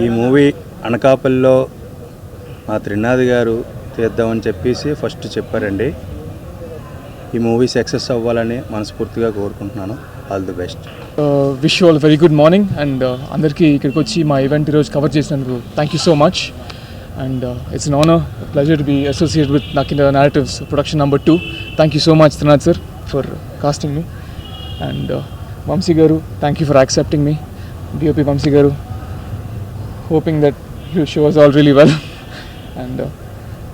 ఈ మూవీ అనకాపల్లిలో మా త్రినాథ్ గారు తీద్దామని చెప్పేసి ఫస్ట్ చెప్పారండి. ఈ మూవీ సక్సెస్ అవ్వాలని మనస్ఫూర్తిగా కోరుకుంటున్నాను. All the best. Wish you all very good morning and అందరికీ ఇక్కడికి వచ్చి మా ఈవెంట్ ఈరోజు కవర్ చేసినందుకు thank you so much and it's an honour pleasure to be associated with Nakinda Narratives Production No. 2. Thank you so much Trinath sir for casting me and Vamsi garu, thank you for accepting me. DOP Vamsi garu, hoping that you show us all really well and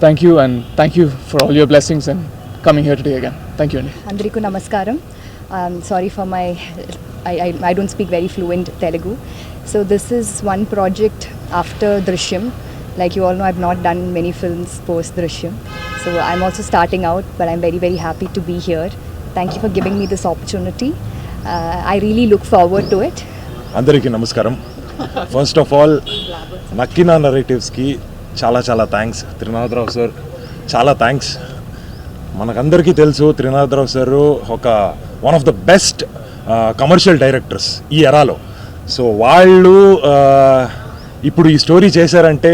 thank you for all your blessings and coming here today again. Thank you. Andriku namaskaram. Sorry for my I don't speak very fluent Telugu. So this is one project after Drishyam. Like you all know, I've not done many films post Drishyam. So I'm also starting out, but I'm very, very happy to be here. Thank you for giving me this opportunity. I really look forward to it. Andriki namaskaram. First of all, Nakinda Narratives ki చాలా thanks. Trinath రావు sir చాలా thanks. మనకందరికీ తెలుసు త్రినాథ్ రావు sir ఒక one of the best commercial directors ఈ ఎరాలో. So వాళ్ళు ఇప్పుడు ఈ story చేశారంటే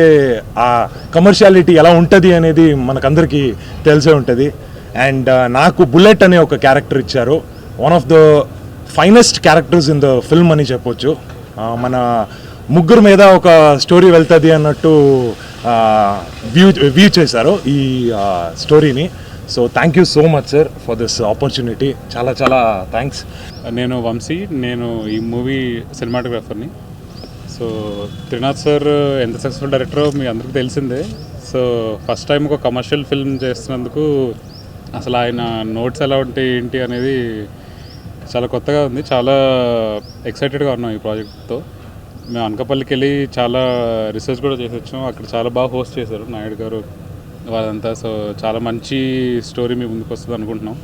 ఆ కమర్షియాలిటీ ఎలా ఉంటుంది అనేది మనకందరికీ తెలిసే ఉంటుంది. అండ్ నాకు బుల్లెట్ అనే ఒక క్యారెక్టర్ ఇచ్చారు. One of the finest characters in the film అని చెప్పొచ్చు. మన ముగ్గురు మీద ఒక స్టోరీ వెళ్తుంది అన్నట్టు వ్యూ చేశారు ఈ స్టోరీని. So thank you so much sir for this opportunity. చాలా థ్యాంక్స్. నేను వంశీ, నేను ఈ మూవీ సినిమాటోగ్రాఫర్ని. సో త్రినాథ్ సార్ ఎంత సక్సెస్ఫుల్ డైరెక్టరో మీ అందరికీ తెలిసిందే. సో ఫస్ట్ టైం ఒక కమర్షియల్ ఫిల్మ్ చేస్తున్నందుకు అసలు ఆయన నోట్స్ ఎలా ఉంటాయి ఏంటి అనేది చాలా కొత్తగా ఉంది. చాలా ఎక్సైటెడ్గా ఉన్నాం ఈ ప్రాజెక్ట్తో. మేము అనకాపల్లికి వెళ్ళి చాలా రీసెర్చ్ కూడా చేసి వచ్చాం. అక్కడ చాలా బాగా హోస్ట్ చేశారు నాయుడు గారు వాళ్ళంతా. సో చాలా మంచి స్టోరీ మీ ముందుకు వస్తుంది అనుకుంటున్నాం.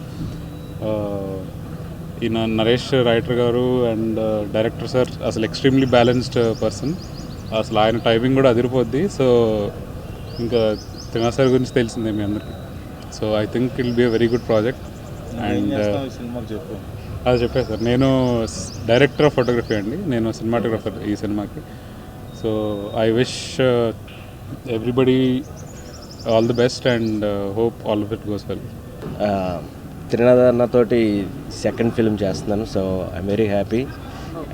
ఈయన నరేష్ రైటర్ గారు అండ్ డైరెక్టర్ సార్ అసలు ఎక్స్ట్రీమ్లీ బ్యాలెన్స్డ్ పర్సన్. అసలు ఆయన టైమింగ్ కూడా అదిరిపోద్ది. సో ఇంకా త్రినాథ్ సార్ గురించి తెలిసిందే మీ అందరికీ. So I think it will be a very good project. And అది చెప్పాను సార్, నేను డైరెక్టర్ ఆఫ్ ఫోటోగ్రఫీ అండి, నేను సినిమాటోగ్రఫర్ ఈ సినిమాకి. So I wish everybody all the best and hope all of it goes well. Trinath అన్నతోటి సెకండ్ ఫిల్మ్ చేస్తున్నాను. So I'm very happy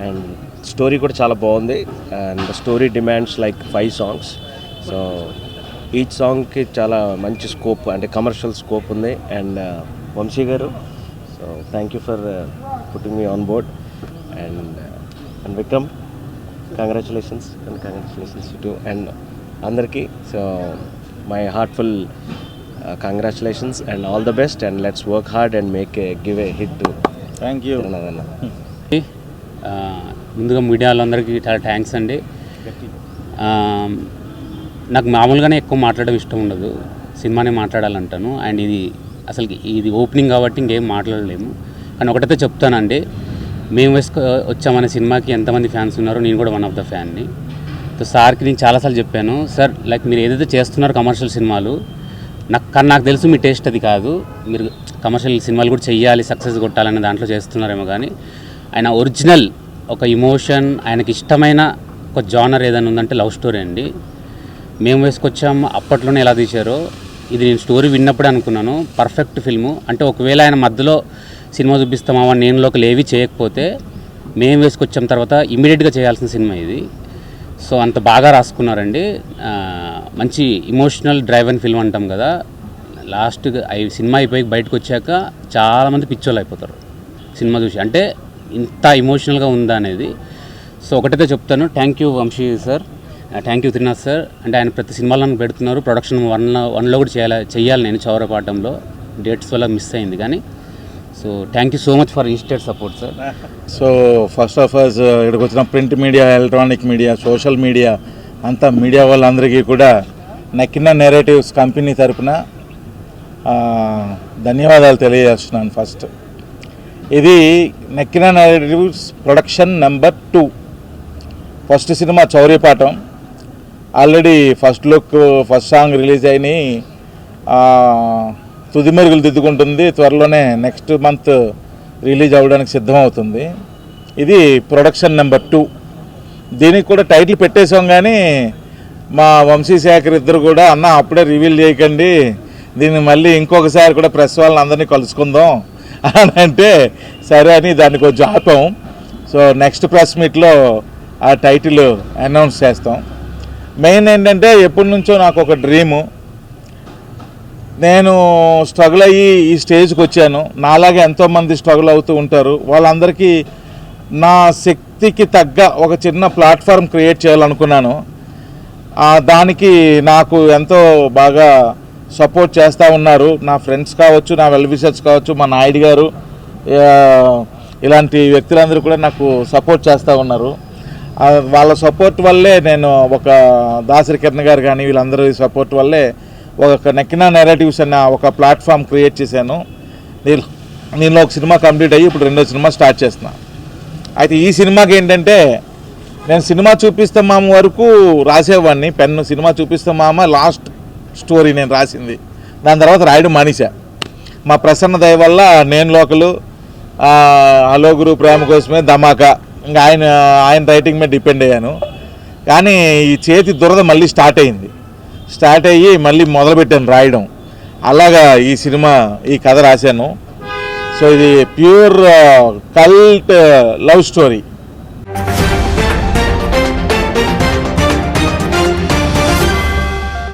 and story కూడా చాలా బాగుంది. And story demands like 5 songs. So each సాంగ్కి చాలా మంచి స్కోప్ అంటే కమర్షియల్ స్కోప్ ఉంది. అండ్ వంశీ గారు, so thank you for putting me on board. And Vikram, congratulations to and అందరికీ. So my heartful congratulations and all the best and let's work hard and give a hit to. Thank you. ముందుగా media వాళ్ళందరికీ చాలా thanks అండి. నాకు మామూలుగానే ఎక్కువ మాట్లాడడం ఇష్టం ఉండదు, సినిమానే మాట్లాడాలంటాను. అండ్ ఇది ఓపెనింగ్ కాబట్టి ఇంకేం మాట్లాడలేము. కానీ ఒకటైతే చెప్తానండి, మేము వచ్చామనే సినిమాకి ఎంతమంది ఫ్యాన్స్ ఉన్నారో నేను కూడా వన్ ఆఫ్ ద ఫ్యాన్ని. సో సార్కి నేను చాలాసార్లు చెప్పాను, సార్ లైక్ మీరు ఏదైతే చేస్తున్నారో కమర్షియల్ సినిమాలు నాకు తెలుసు మీ టేస్ట్ అది కాదు, మీరు కమర్షియల్ సినిమాలు కూడా చెయ్యాలి, సక్సెస్ కొట్టాలనే దాంట్లో చేస్తున్నారేమో. కానీ ఆయన ఒరిజినల్ ఒక ఇమోషన్, ఆయనకి ఇష్టమైన ఒక జానర్ ఏదైనా ఉందంటే లవ్ స్టోరీ అండి. మేము వేసుకొచ్చాము అప్పట్లోనే ఎలా తీశారో ఇది నేను స్టోరీ విన్నప్పుడే అనుకున్నాను పర్ఫెక్ట్ ఫిల్ము. అంటే ఒకవేళ ఆయన మధ్యలో సినిమా చూపిస్తామా నేను లోకల్ ఏవి చేయకపోతే మేము వేసుకొచ్చాం తర్వాత ఇమీడియట్గా చేయాల్సిన సినిమా ఇది. సో అంత బాగా రాసుకున్నారండి. మంచి ఇమోషనల్ డ్రైవ్ అండ్ ఫిల్మ్ అంటాం కదా, లాస్ట్ సినిమా అయిపోయి బయటకు వచ్చాక చాలామంది పిచ్చోళ్ళు అయిపోతారు సినిమా చూసి, అంటే ఇంత ఇమోషనల్గా ఉందా అనేది. సో ఒకటైతే చెప్తాను, thank you Vamshi sir, thank you Trinath sir. అంటే ఆయన ప్రతి సినిమాలో నన్ను పెడుతున్నారు. ప్రొడక్షన్ 1లో కూడా చెయ్యాలి నేను చౌరపాటంలో, డేట్స్ వల్ల మిస్ అయింది. కానీ so thank you so much for instant support sir. So first of all ఇక్కడికి వచ్చిన print media, electronic media, social media అంతా మీడియా వాళ్ళందరికీ కూడా నకిండా నేరేటివ్స్ కంపెనీ తరపున ధన్యవాదాలు తెలియజేస్తున్నాను. ఫస్ట్ ఇది నకిండా narratives production No. 2 first cinema Chouryapaatham. Already first look, first song release అయినాయి. తుది మెరుగులు దిద్దుకుంటుంది. త్వరలోనే నెక్స్ట్ మంత్ రిలీజ్ అవ్వడానికి సిద్ధమవుతుంది. ఇది ప్రొడక్షన్ No. 2. దీనికి కూడా టైటిల్ పెట్టేసాం, కానీ మా వంశీశేఖర్ ఇద్దరు కూడా అన్న అప్పుడే రివీల్ చేయకండి, దీన్ని మళ్ళీ ఇంకొకసారి కూడా ప్రెస్ వాళ్ళని అందరినీ కలుసుకుందాం అని అంటే సరే అని దాన్ని కొంచెం ఆపాం. సో నెక్స్ట్ ప్రెస్ మీట్లో ఆ టైటిల్ అనౌన్స్ చేస్తాం. మెయిన్ ఏంటంటే ఎప్పటి నుంచో నాకు ఒక డ్రీము, నేను స్ట్రగుల్ అయ్యి ఈ స్టేజ్కి వచ్చాను. నాలాగే ఎంతోమంది స్ట్రగుల్ అవుతూ ఉంటారు. వాళ్ళందరికీ నా శక్తికి తగ్గ ఒక చిన్న ప్లాట్ఫామ్ క్రియేట్ చేయాలనుకున్నాను. దానికి నాకు ఎంతో బాగా సపోర్ట్ చేస్తూ ఉన్నారు నా ఫ్రెండ్స్ కావచ్చు, నా వెల్ విషర్స్ కావచ్చు, మా నాయుడు గారు, ఇలాంటి వ్యక్తులందరూ కూడా నాకు సపోర్ట్ చేస్తూ ఉన్నారు. వాళ్ళ సపోర్ట్ వల్లే నేను ఒక దాసరి కిరణ్ గారు కానీ వీళ్ళందరూ సపోర్ట్ వల్లే ఒక నక్కినా నెరేటివ్స్ అన్న ఒక ప్లాట్ఫామ్ క్రియేట్ చేశాను. నేను ఒక సినిమా కంప్లీట్ అయ్యి ఇప్పుడు 2వ సినిమా స్టార్ట్ చేస్తున్నాను. అయితే ఈ సినిమాకి ఏంటంటే నేను సినిమా చూపిస్తే మామ వరకు రాసేవాడిని, పెన్ను సినిమా చూపిస్తే మామ లాస్ట్ స్టోరీ నేను రాసింది. దాని తర్వాత రాయడం మానేశా. మా ప్రసన్న దయ వల్ల నేను లోకలు, హలో గురు ప్రేమ కోసమే, ధమాకా, ఇంకా ఆయన రైటింగ్ మీద డిపెండ్ అయ్యాను. కానీ ఈ చేతి దురద మళ్ళీ స్టార్ట్ అయ్యి మళ్ళీ మొదలుపెట్టాను రాయడం. అలాగా ఈ సినిమా ఈ కథ రాశాను. సో ఇది ప్యూర్ కల్ట్ లవ్ స్టోరీ.